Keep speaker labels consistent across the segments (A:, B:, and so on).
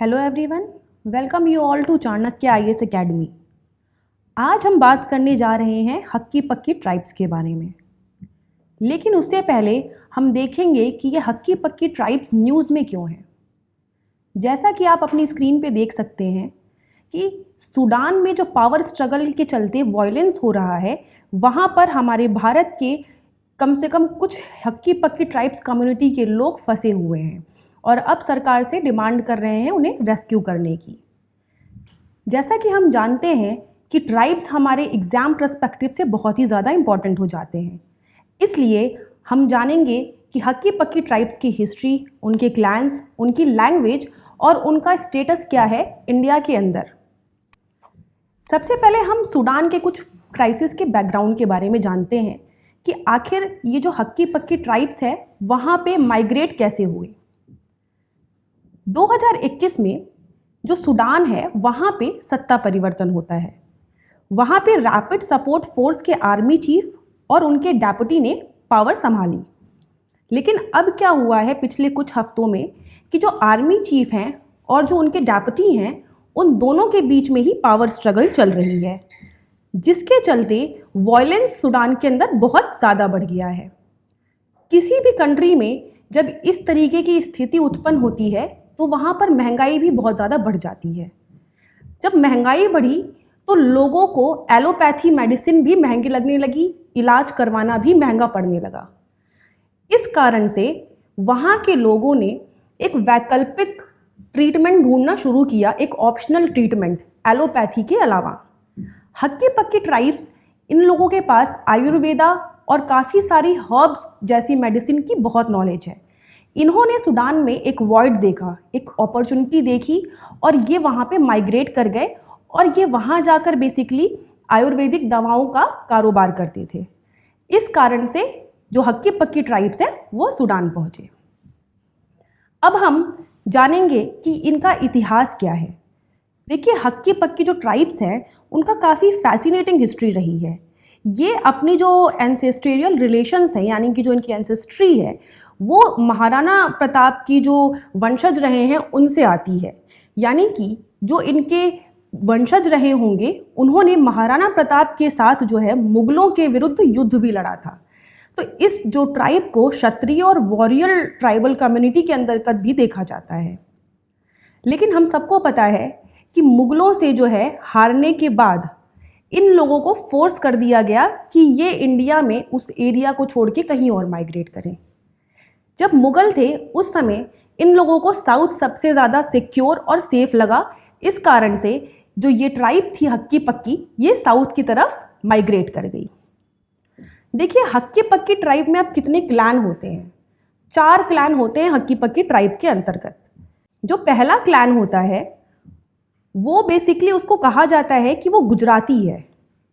A: Hello everyone, welcome you all to Chanakya IAS academy. आज हम बात करने जा रहे हैं हक्की पक्की ट्राइब्स के बारे में। लेकिन उससे पहले हम देखेंगे कि ये हक्की पक्की ट्राइब्स न्यूज़ में क्यों हैं। जैसा कि आप अपनी स्क्रीन पे देख सकते हैं कि सूडान में जो पावर स्ट्रगल के चलते वायलेंस हो रहा है, वहाँ पर हमारे भारत के कम से कम कुछ हक्की पक्की ट्राइब्स कम्युनिटी के लोग फंसे हुए हैं और अब सरकार से डिमांड कर रहे हैं उन्हें रेस्क्यू करने की। जैसा कि हम जानते हैं कि ट्राइब्स हमारे एग्ज़ाम पर्सपेक्टिव से बहुत ही ज़्यादा इम्पॉर्टेंट हो जाते हैं, इसलिए हम जानेंगे कि हक्की पक्की ट्राइब्स की हिस्ट्री, उनके क्लैंस, उनकी लैंग्वेज और उनका स्टेटस क्या है इंडिया के अंदर। सबसे पहले हम सूडान के कुछ क्राइसिस के बैकग्राउंड के बारे में जानते हैं कि आखिर ये जो हक्की पक्की ट्राइब्स है वहाँ पे माइग्रेट कैसे हुए। 2021 में जो सूडान है वहाँ पे सत्ता परिवर्तन होता है। वहाँ पे रैपिड सपोर्ट फोर्स के आर्मी चीफ और उनके डेप्यूटी ने पावर संभाली। लेकिन अब क्या हुआ है पिछले कुछ हफ्तों में कि जो आर्मी चीफ हैं और जो उनके डेप्यूटी हैं, उन दोनों के बीच में ही पावर स्ट्रगल चल रही है, जिसके चलते वायलेंस सूडान के अंदर बहुत ज़्यादा बढ़ गया है। किसी भी कंट्री में जब इस तरीके की स्थिति उत्पन्न होती है तो वहाँ पर महंगाई भी बहुत ज़्यादा बढ़ जाती है। जब महंगाई बढ़ी तो लोगों को एलोपैथी मेडिसिन भी महंगी लगने लगी, इलाज करवाना भी महंगा पड़ने लगा। इस कारण से वहाँ के लोगों ने एक वैकल्पिक ट्रीटमेंट ढूंढना शुरू किया, एक ऑप्शनल ट्रीटमेंट एलोपैथी के अलावा। हक्की पक्की ट्राइब्स, इन लोगों के पास आयुर्वेदा और काफ़ी सारी हर्ब्स जैसी मेडिसिन की बहुत नॉलेज है। इन्होंने सूडान में एक वॉइड देखा, एक अपॉर्चुनिटी देखी और ये वहाँ पे माइग्रेट कर गए और ये वहाँ जाकर बेसिकली आयुर्वेदिक दवाओं का कारोबार करते थे। इस कारण से जो हक्की पक्की ट्राइब्स हैं वो सूडान पहुँचे। अब हम जानेंगे कि इनका इतिहास क्या है। देखिए, हक्की पक्की जो ट्राइब्स हैं उनका काफ़ी फैसिनेटिंग हिस्ट्री रही है। ये अपनी जो एंसेस्ट्रियल रिलेशंस हैं, यानी कि जो इनकी एंसेस्ट्री है, वो महाराणा प्रताप की जो वंशज रहे हैं उनसे आती है। यानी कि जो इनके वंशज रहे होंगे उन्होंने महाराणा प्रताप के साथ जो है मुगलों के विरुद्ध युद्ध भी लड़ा था। तो इस जो ट्राइब को क्षत्रिय और वॉरियर ट्राइबल कम्युनिटी के अंतर्गत भी देखा जाता है। लेकिन हम सबको पता है कि मुगलों से जो है हारने के बाद इन लोगों को फोर्स कर दिया गया कि ये इंडिया में उस एरिया को छोड़ के कहीं और माइग्रेट करें। जब मुगल थे उस समय इन लोगों को साउथ सबसे ज़्यादा सिक्योर और सेफ लगा। इस कारण से जो ये ट्राइब थी हक्की पक्की, ये साउथ की तरफ माइग्रेट कर गई। देखिए, हक्की पक्की ट्राइब में अब कितने क्लैन होते हैं। 4 क्लैन होते हैं हक्की पक्की ट्राइब के अंतर्गत। जो पहला क्लैन होता है वो बेसिकली उसको कहा जाता है कि वो गुजराती है।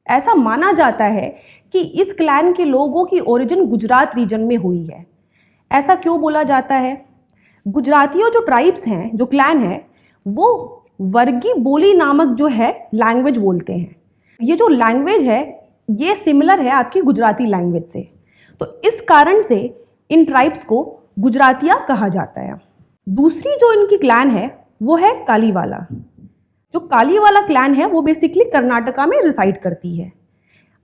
A: ऐसा माना जाता है कि इस क्लैन के लोगों की ओरिजिन गुजरात रीजन में हुई है। ऐसा क्यों बोला जाता है? गुजरातियों जो ट्राइब्स हैं, जो क्लैन है, वो वर्गी बोली नामक जो है लैंग्वेज बोलते हैं। ये जो लैंग्वेज है ये सिमिलर है आपकी गुजराती लैंग्वेज से। तो इस कारण से इन ट्राइब्स को गुजरातिया कहा जाता है। दूसरी जो इनकी क्लैन है वो है कालीवाला। जो कालीवाला क्लैन है वो बेसिकली कर्नाटका में रिसाइड करती है।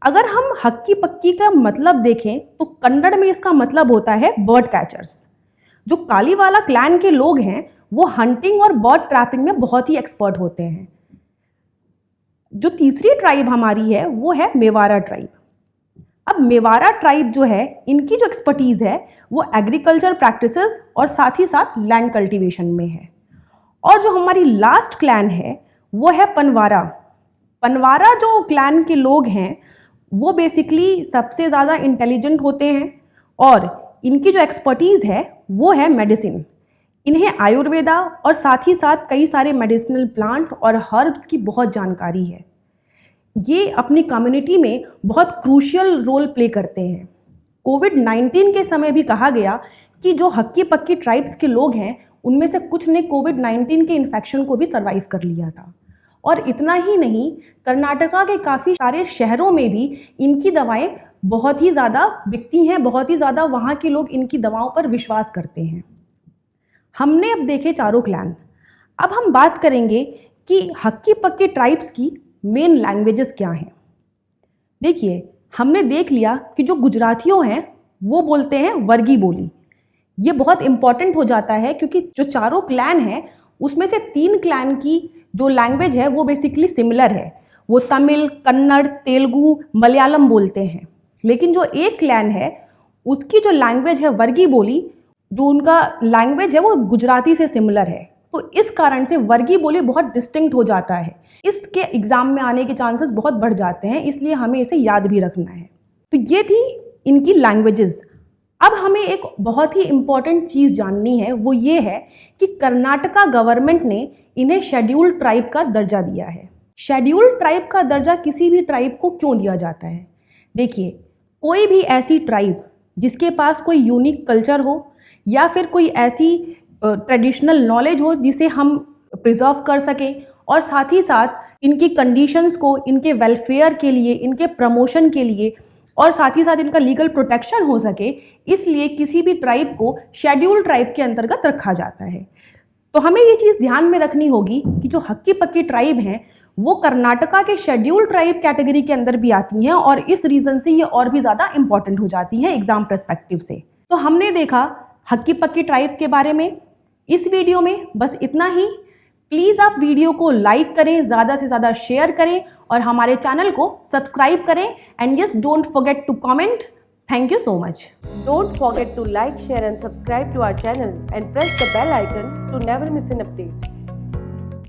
A: अगर हम हक्की पक्की का मतलब देखें तो कन्नड़ में इसका मतलब होता है बर्ड कैचर्स। जो कालीवाला क्लैन के लोग हैं वो हंटिंग और बर्ड ट्रैपिंग में बहुत ही एक्सपर्ट होते हैं। जो तीसरी ट्राइब हमारी है वो है मेवाड़ा ट्राइब। अब मेवाड़ा ट्राइब जो है, इनकी जो एक्सपर्टीज़ है वो एग्रीकल्चर प्रैक्टिसेस और साथ ही साथ लैंड कल्टीवेशन में है। और जो हमारी लास्ट क्लैन है वो है पनवारा। पनवारा जो क्लैन के लोग हैं वो बेसिकली सबसे ज़्यादा इंटेलिजेंट होते हैं और इनकी जो एक्सपर्टीज़ है वो है मेडिसिन। इन्हें आयुर्वेदा और साथ ही साथ कई सारे मेडिसिनल प्लांट और हर्ब्स की बहुत जानकारी है। ये अपनी कम्युनिटी में बहुत क्रूशियल रोल प्ले करते हैं। कोविड-19 के समय भी कहा गया कि जो हक्की पक्की ट्राइब्स के लोग हैं उनमें से कुछ ने कोविड-19 के इन्फेक्शन को भी सर्वाइव कर लिया था। और इतना ही नहीं, कर्नाटका के काफ़ी सारे शहरों में भी इनकी दवाएं बहुत ही ज़्यादा बिकती हैं, बहुत ही ज़्यादा वहाँ के लोग इनकी दवाओं पर विश्वास करते हैं। हमने अब देखे चारों क्लैन। अब हम बात करेंगे कि हक्की पक्की ट्राइब्स की मेन लैंग्वेजेस क्या हैं। देखिए, हमने देख लिया कि जो गुजरातियों हैं वो बोलते हैं वर्गी बोली। ये बहुत इंपॉर्टेंट हो जाता है क्योंकि जो चारों क्लैन हैं उसमें से 3 क्लैन की जो लैंग्वेज है वो बेसिकली सिमिलर है। वो तमिल, कन्नड़, तेलुगु, मलयालम बोलते हैं। लेकिन जो एक क्लैन है उसकी जो लैंग्वेज है वर्गी बोली, जो उनका लैंग्वेज है वो गुजराती से सिमिलर है। तो इस कारण से वर्गी बोली बहुत डिस्टिंक्ट हो जाता है। इसके एग्जाम में आने के चांसेस बहुत बढ़ जाते हैं, इसलिए हमें इसे याद भी रखना है। तो ये थी इनकी लैंग्वेजेस। अब हमें एक बहुत ही इंपॉर्टेंट चीज़ जाननी है, वो ये है कि कर्नाटका गवर्नमेंट ने इन्हें शेड्यूल्ड ट्राइब का दर्जा दिया है। शेड्यूल्ड ट्राइब का दर्जा किसी भी ट्राइब को क्यों दिया जाता है? देखिए, कोई भी ऐसी ट्राइब जिसके पास कोई यूनिक कल्चर हो या फिर कोई ऐसी ट्रेडिशनल नॉलेज हो जिसे हम प्रिजर्व कर सकें, और साथ ही साथ इनकी कंडीशंस को इनके वेलफेयर के लिए, इनके प्रमोशन के लिए और साथ ही साथ इनका लीगल प्रोटेक्शन हो सके, इसलिए किसी भी ट्राइब को शेड्यूल्ड ट्राइब के अंतर्गत रखा जाता है। तो हमें ये चीज़ ध्यान में रखनी होगी कि जो हक्की पक्की ट्राइब हैं वो कर्नाटका के शेड्यूल्ड ट्राइब कैटेगरी के अंदर भी आती हैं, और इस रीज़न से ये और भी ज़्यादा इंपॉर्टेंट हो जाती हैं एग्जाम पर्सपेक्टिव से। तो हमने देखा हक्की पक्की ट्राइब के बारे में। इस वीडियो में बस इतना ही। प्लीज़ आप वीडियो को लाइक करें, ज़्यादा से ज़्यादा शेयर करें और हमारे चैनल को सब्सक्राइब करें। And yes, don't forget to comment. Thank you so much.
B: Don't forget to like, share and subscribe to our channel and press the bell icon to never miss an update.